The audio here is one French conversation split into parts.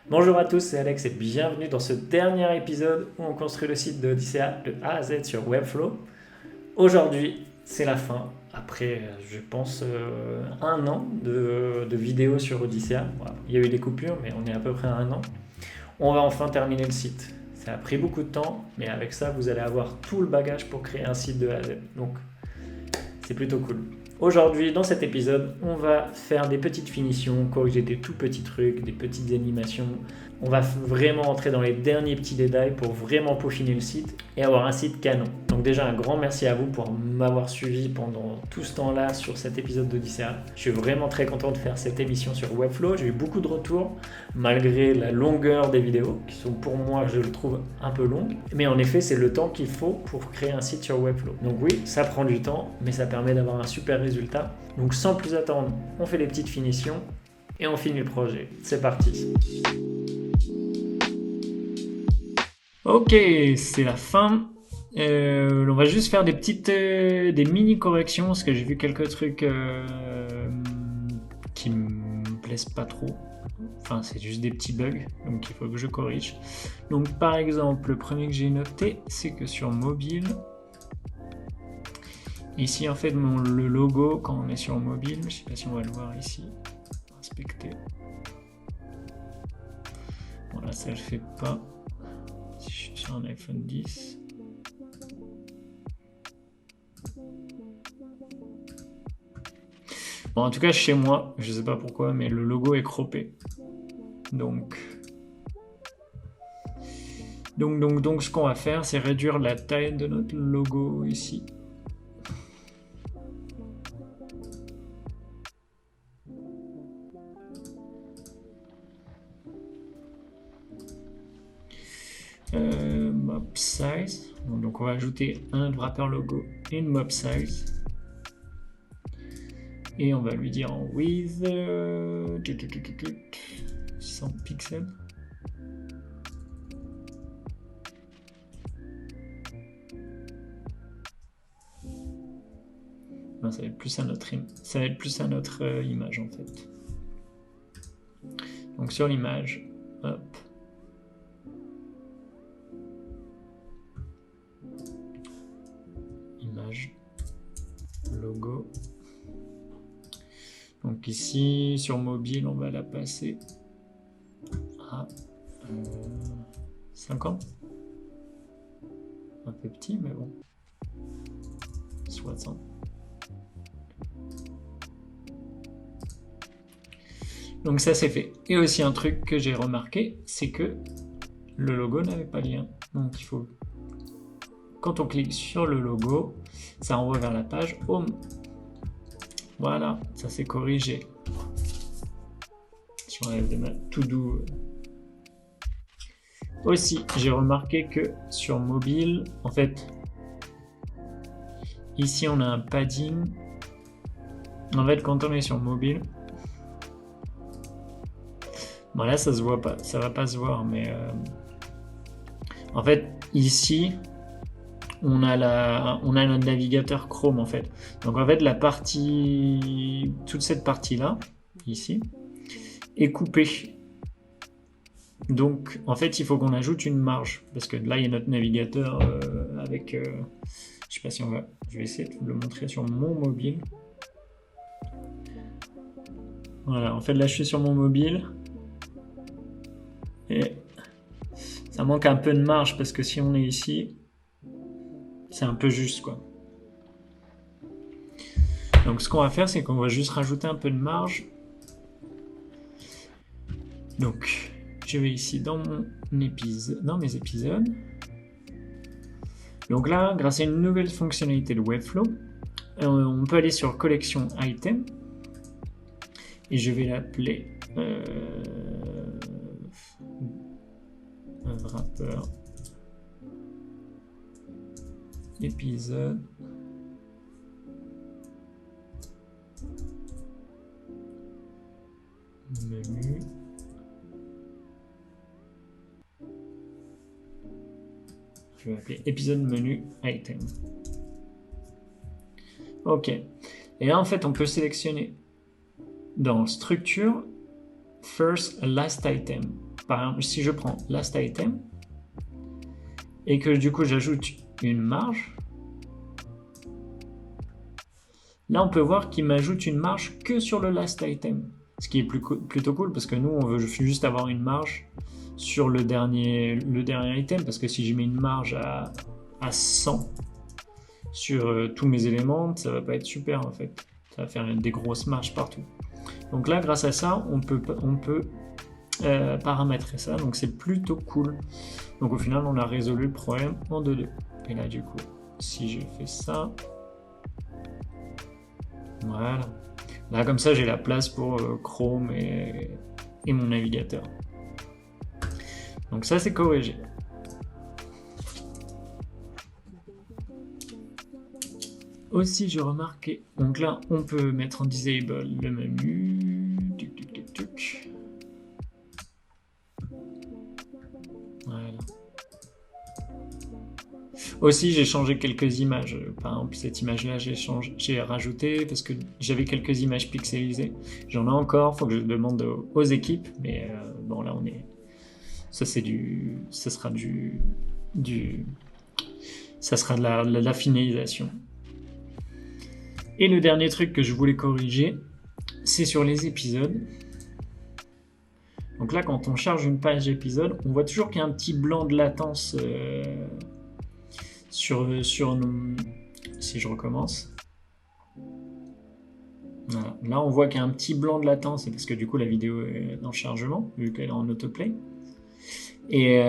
Bonjour à tous, c'est Alex et bienvenue dans ce dernier épisode où on construit le site de Odyssea de A à Z sur Webflow. Aujourd'hui, c'est la fin. Après, je pense, un an de vidéos sur Odyssea. Voilà. Il y a eu des coupures, mais on est à peu près à un an. On va enfin terminer le site. Ça a pris beaucoup de temps, mais avec ça, vous allez avoir tout le bagage pour créer un site de A à Z. Donc, c'est plutôt cool. Aujourd'hui, dans cet épisode, on va faire des petites finitions, corriger des tout petits trucs, des petites animations. On va vraiment entrer dans les derniers petits détails pour vraiment peaufiner le site et avoir un site canon. Donc déjà, un grand merci à vous pour m'avoir suivi pendant tout ce temps-là sur cet épisode d'Odyssea. Je suis vraiment très content de faire cette émission sur Webflow. J'ai eu beaucoup de retours, malgré la longueur des vidéos, qui sont pour moi, je le trouve, un peu longues. Mais en effet, c'est le temps qu'il faut pour créer un site sur Webflow. Donc oui, ça prend du temps, mais ça permet d'avoir un super résultat. Donc sans plus attendre, on fait les petites finitions et on finit le projet. C'est parti. Ok, c'est la fin. On va juste faire des petites, des mini corrections parce que j'ai vu quelques trucs qui me plaisent pas trop. Enfin, c'est juste des petits bugs, donc il faut que je corrige. Donc, par exemple, le premier que j'ai noté, c'est que sur mobile, ici en fait, le logo quand on est sur mobile, je sais pas si on va le voir ici, inspecter. Voilà, ça le fait pas. Si je suis sur un iPhone 10. Bon, en tout cas, chez moi, je sais pas pourquoi, mais le logo est croppé. Donc, ce qu'on va faire, c'est réduire la taille de notre logo ici. Mob size. Donc, on va ajouter un wrapper logo et une mob size. Et on va lui dire en width 100 pixels. Non, ça va être plus à notre image en fait. Donc sur l'image, hop. Image, logo. Donc ici, sur mobile, on va la passer à 50. Un peu petit, mais bon. 60. Donc ça, c'est fait. Et aussi un truc que j'ai remarqué, c'est que le logo n'avait pas de lien. Donc il faut... Quand on clique sur le logo, ça renvoie vers la page Home. Voilà, ça s'est corrigé. Si on enlève de ma to-do. Aussi, j'ai remarqué que sur mobile, en fait, ici on a un padding. En fait, quand on est sur mobile, bon là ça se voit pas, ça va pas se voir, mais en fait ici on a notre navigateur Chrome en fait. Donc en fait toute cette partie là, ici, est coupée. Donc en fait il faut qu'on ajoute une marge parce que là il y a notre navigateur avec je sais pas si je vais essayer de vous le montrer sur mon mobile. Voilà, en fait là je suis sur mon mobile et ça manque un peu de marge parce que si on est ici, c'est un peu juste quoi. Donc ce qu'on va faire, c'est qu'on va juste rajouter un peu de marge. Donc je vais ici dans mes épisodes. Donc là, grâce à une nouvelle fonctionnalité de Webflow, on peut aller sur collection item et je vais l'appeler wrapper épisode menu je vais appeler épisode menu item. Ok, et là en fait on peut sélectionner dans structure first last item. par exemple, si je prends last item et que du coup j'ajoute une marge, là on peut voir qu'il m'ajoute une marge que sur le last item, ce qui est plutôt cool parce que nous on veut juste avoir une marge sur le dernier item, parce que si je mets une marge à 100 sur tous mes éléments, ça va pas être super en fait, ça va faire des grosses marges partout. Donc là grâce à ça on peut paramétrer ça, donc c'est plutôt cool. Donc au final on a résolu le problème en 2-2. Et là du coup si je fais ça, voilà, là comme ça j'ai la place pour Chrome et mon navigateur. Donc ça c'est corrigé. Aussi je remarquais, donc là on peut mettre en disable le menu. Voilà. Aussi j'ai changé quelques images. Par exemple cette image là j'ai rajouté parce que j'avais quelques images pixelisées. J'en ai encore, faut que je demande aux équipes, mais bon là on est. Ça c'est ça sera de la finalisation. Et le dernier truc que je voulais corriger, c'est sur les épisodes. Donc là, quand on charge une page épisode, on voit toujours qu'il y a un petit blanc de latence sur nos... Si je recommence. Voilà. Là, on voit qu'il y a un petit blanc de latence, c'est parce que du coup, la vidéo est en chargement, vu qu'elle est en autoplay. Et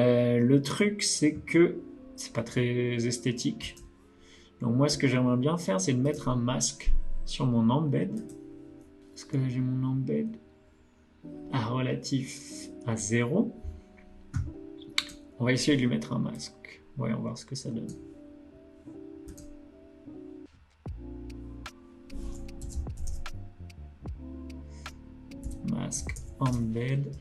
le truc, c'est que c'est pas très esthétique. Donc moi, ce que j'aimerais bien faire, c'est de mettre un masque sur mon embed. Parce que là, j'ai mon embed à relatif à 0. On va essayer de lui mettre un masque. Voyons voir ce que ça donne. Masque embed.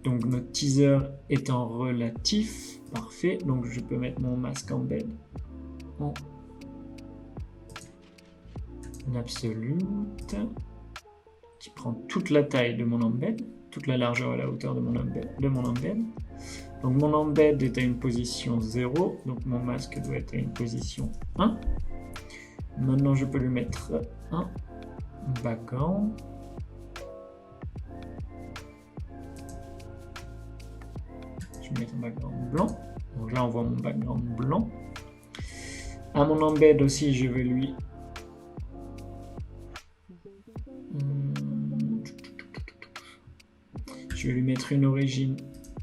Donc notre teaser est en relatif. Parfait, donc je peux mettre mon masque embed en absolute, qui prend toute la taille de mon embed, toute la largeur et la hauteur de mon embed. Donc mon embed est à une position 0, donc mon masque doit être à une position 1. Maintenant je peux lui mettre un background. Je vais mettre un background blanc. Donc là, on voit mon background blanc. À mon embed aussi, je vais lui... Je vais lui mettre une origine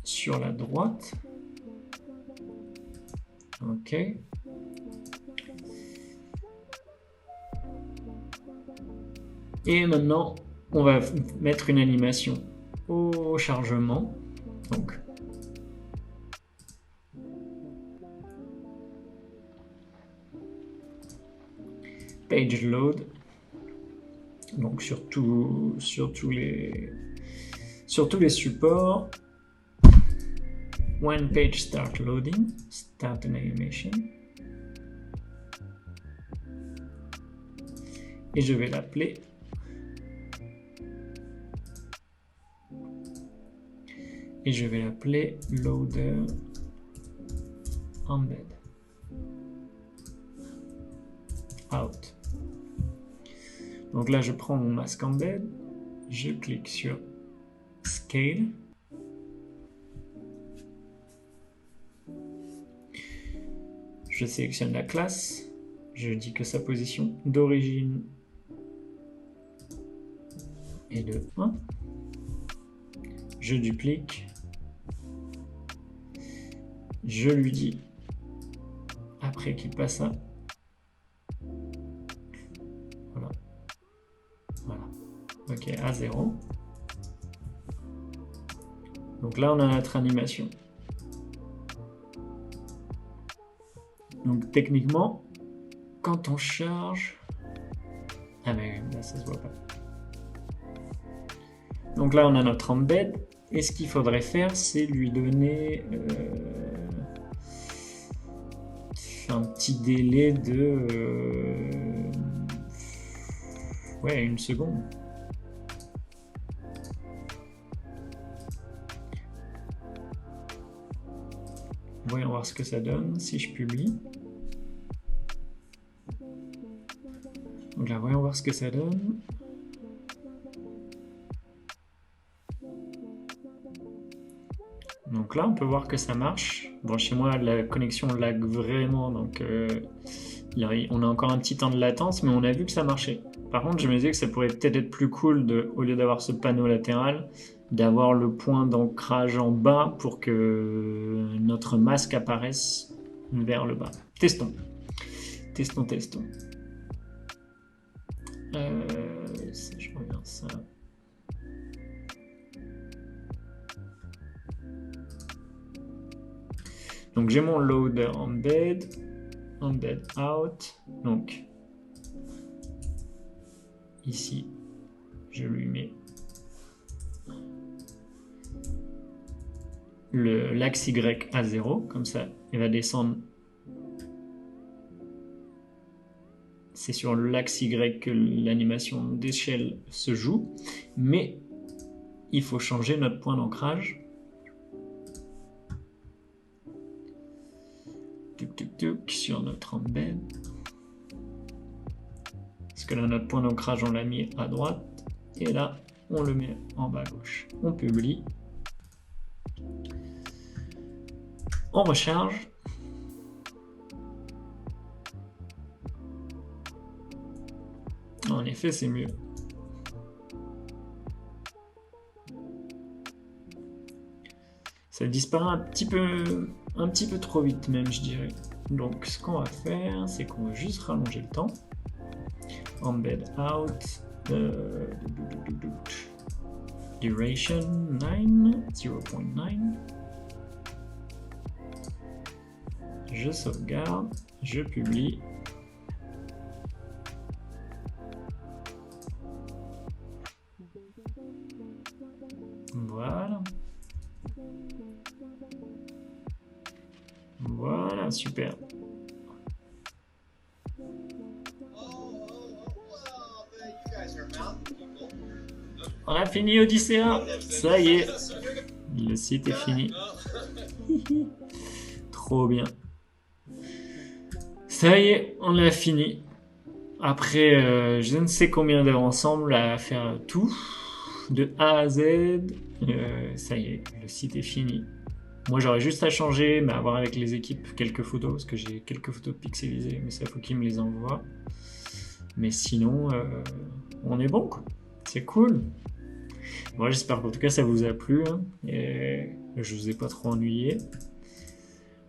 sur la droite. Ok. Et maintenant, on va mettre une animation au chargement. Donc, page load, donc sur tous les supports. When page start loading, start an animation. Et je vais l'appeler loader embed out. Donc là, je prends mon masque embed, je clique sur Scale. Je sélectionne la classe, je dis que sa position d'origine est de 1. Je duplique. Je lui dis, après qu'il passe à... Voilà. Ok, à 0. Donc là, on a notre animation. Donc techniquement, quand on charge... Ah mais là, ça se voit pas. Donc là, on a notre embed. Et ce qu'il faudrait faire, c'est lui donner un petit délai de... ouais, 1 seconde. voyons voir ce que ça donne si je publie. Donc là, voyons voir ce que ça donne. Donc là, on peut voir que ça marche. Bon, chez moi, la connexion lag vraiment, donc on a encore un petit temps de latence, mais on a vu que ça marchait. Par contre, je me disais que ça pourrait peut-être être plus cool, au lieu d'avoir ce panneau latéral, d'avoir le point d'ancrage en bas pour que notre masque apparaisse vers le bas. Testons. Testons. Ça, je regarde ça. Donc j'ai mon loader embed out. Donc ici, je lui mets l'axe Y à 0, comme ça il va descendre. C'est sur l'axe Y que l'animation d'échelle se joue, mais il faut changer notre point d'ancrage. Sur notre embed. Parce que là, notre point d'ancrage, on l'a mis à droite. Et là, on le met en bas à gauche. On publie. On recharge. En effet, c'est mieux. Ça disparaît un petit peu trop vite même, je dirais. Donc ce qu'on va faire, c'est qu'on va juste rallonger le temps. Embed out. Duration 0.9. Je sauvegarde, je publie. Voilà. Voilà, super. On a fini Odyssea. Ça y est. Le site est fini. Trop bien. Ça y est, on l'a fini. Après, je ne sais combien d'heures ensemble à faire tout. De A à Z. Ça y est, le site est fini. Moi, j'aurais juste à changer, mais à voir avec les équipes quelques photos, parce que j'ai quelques photos pixelisées, mais ça, faut qu'ils me les envoient. Mais sinon, on est bon, quoi. C'est cool. Bon, j'espère qu'en tout cas, ça vous a plu, hein, et je vous ai pas trop ennuyé.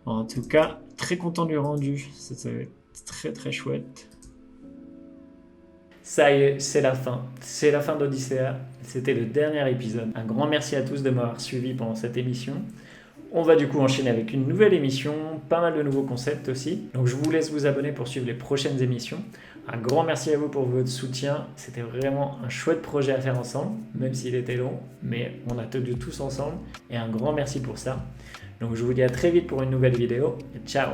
En tout cas, très content du rendu. Ça va être très, très chouette. Ça y est, c'est la fin. C'est la fin d'Odyssea. C'était le dernier épisode. Un grand merci à tous de m'avoir suivi pendant cette émission. On va du coup enchaîner avec une nouvelle émission, pas mal de nouveaux concepts aussi. Donc je vous laisse vous abonner pour suivre les prochaines émissions. Un grand merci à vous pour votre soutien. C'était vraiment un chouette projet à faire ensemble, même s'il était long, mais on a tenu tous ensemble et un grand merci pour ça. Donc je vous dis à très vite pour une nouvelle vidéo et ciao!